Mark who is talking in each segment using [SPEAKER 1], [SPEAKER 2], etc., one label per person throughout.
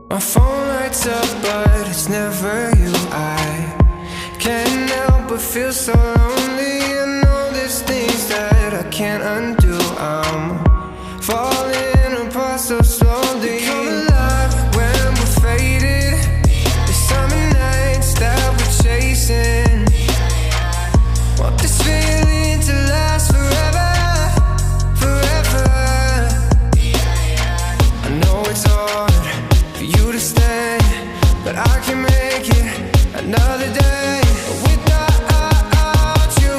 [SPEAKER 1] My phone lights up, but it's never you. I can't help but feel so lonely. I know there's things that I can't undo. I'm falling apart so slowly. Come alive when we're faded. The summer nights that we're chasing. Want this feeling to last forever, forever. I know it's hard for you to stay, but I can make it another day without you,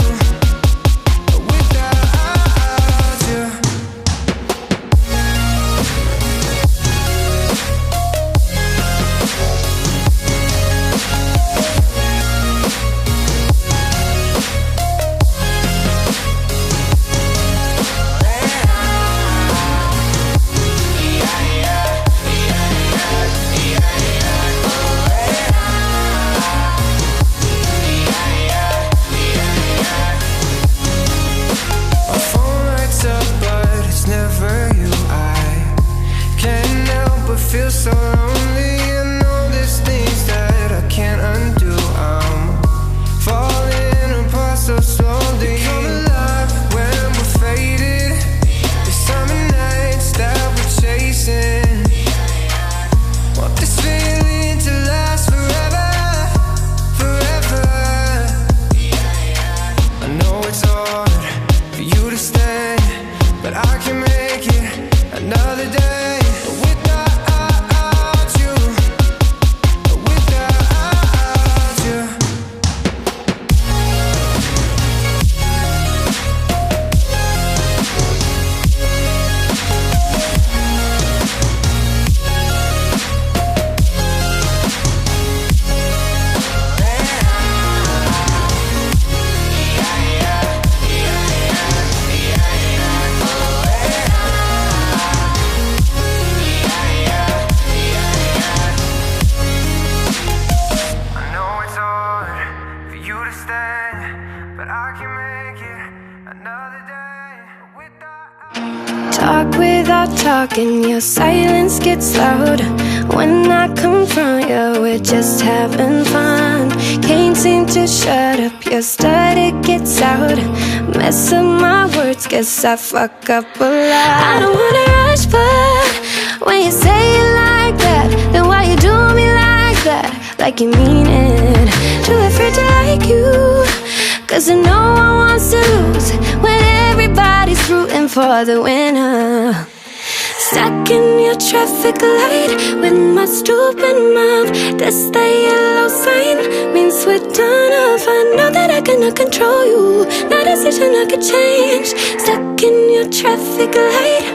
[SPEAKER 1] without you. Feel so lonely. I know there's things that I can't undo. I'm falling apart so slowly. Come alive when we're faded. The summer nights that we're chasing. Want this feeling to last forever, forever. I know it's hard for you to stay, but I can make it another day.
[SPEAKER 2] Talk without talking, your silence gets louder. When I confront you, we're just having fun. Can't seem to shut up, your stutter gets louder. Mess up my words, guess I fuck up a lot. I don't wanna rush, but when you say it like that, then why you do me like that? Like you mean it. Too afraid to like you, cause I know I want to lose when everybody's rooting for the winner. Stuck in your traffic light with my stupid mouth. That's the yellow sign, means we're done off. I know that I cannot control you, no decision I could change. Stuck in your traffic light,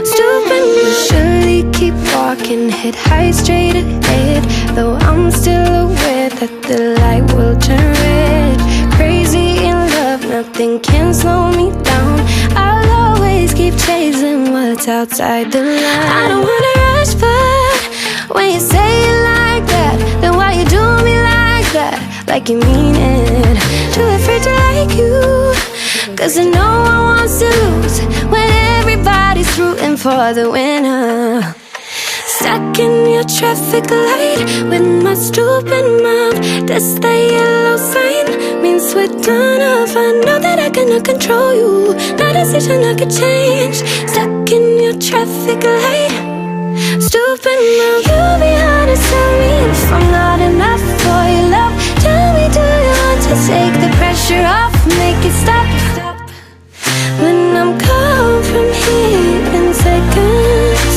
[SPEAKER 2] stupid. Usually keep walking, head high straight ahead, though I'm still aware that the light will turn red. Crazy in love, nothing can slow me down. I'll always keep chasing what's outside the line. I don't wanna rush, but when you say it like that, then why you do me like that? Like you mean it. Too afraid to like you, cause I know I want to lose when everybody's rooting for the winner. Stuck in your traffic light with my stupid mouth. That's the yellow sign, means we're done off. I know that I cannot control you, no decision I could change. Stuck in your traffic light, stupid mouth. You be honest, tell me if I'm not enough for your love. Tell me, do you want to take the pressure off, make it stop? When I'm gone from here in seconds,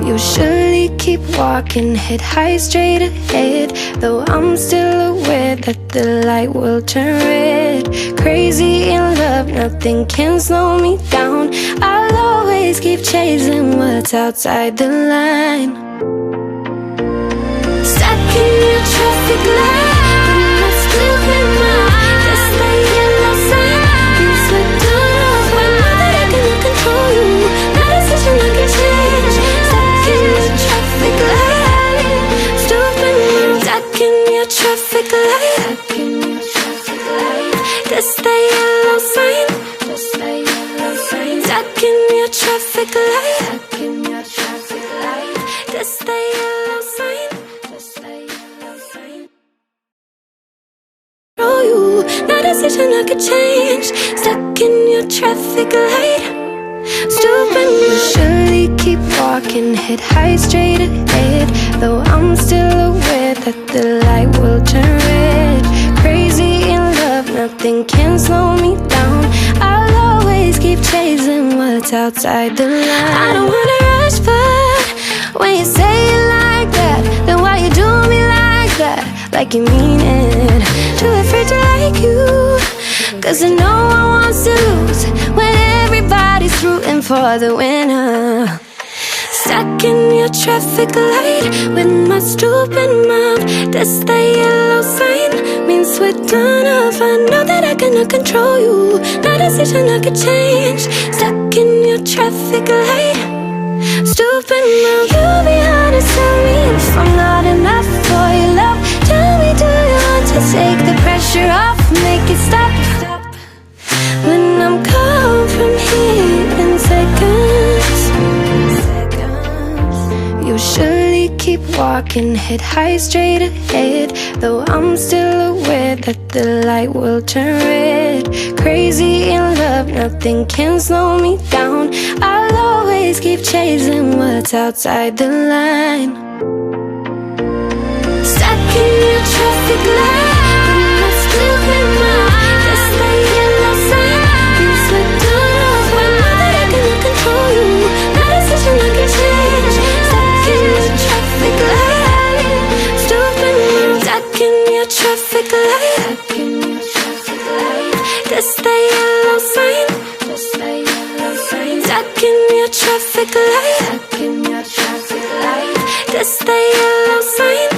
[SPEAKER 2] usually keep walking, head high straight ahead, though I'm still aware that the light will turn red. Crazy in love, nothing can slow me down. I'll always keep chasing what's outside the line. Stuck in your traffic light, with my stupid mouth. That's the yellow sign, means we're done off. I know that I cannot control you, no decision I can change. Stuck in your traffic light, stupid mouth. Stuck in your traffic light, that's the yellow sign. Stuck in your traffic light. the yellow sign, just the yellow sign. Control you, no decision I could change. Stuck in your traffic light. Stupid, you surely keep walking, head high straight ahead. Though I'm still aware that the light will turn red. Crazy in love, nothing can slow me down. I'll always keep chasing what's outside the line. I don't wanna rush, but when you say it like that, then why you do me like that? Like you mean it. Too afraid to like you, cause I know I want to lose when everybody's rooting for the winner. Stuck in your traffic light with my stupid mouth. That's the yellow sign, means we're done off. I know that I cannot control you, no decision I could change. Stuck in your traffic light. Stupid mouth, you be honest, tell me if I'm not enough for your love. Tell me, do you want to take the pressure off, make it stop? When I'm gone from here in seconds, you surely keep walking, head high straight ahead. Though I'm still aware that the light will turn red. Crazy in love, nothing can slow me down. I'll always keep chasing what's outside the line. Stuck in your traffic light, with my stupid mind. Just the yellow sign, means we're done off. I know that I cannot control you, no decision I can change. Stuck in your traffic light. Stupid mind. Stuck in your traffic light. Stuck in your traffic light. That's the yellow sign, just the yellow sign. Stuck in your traffic light. Stuck in your traffic light. That's the yellow sign.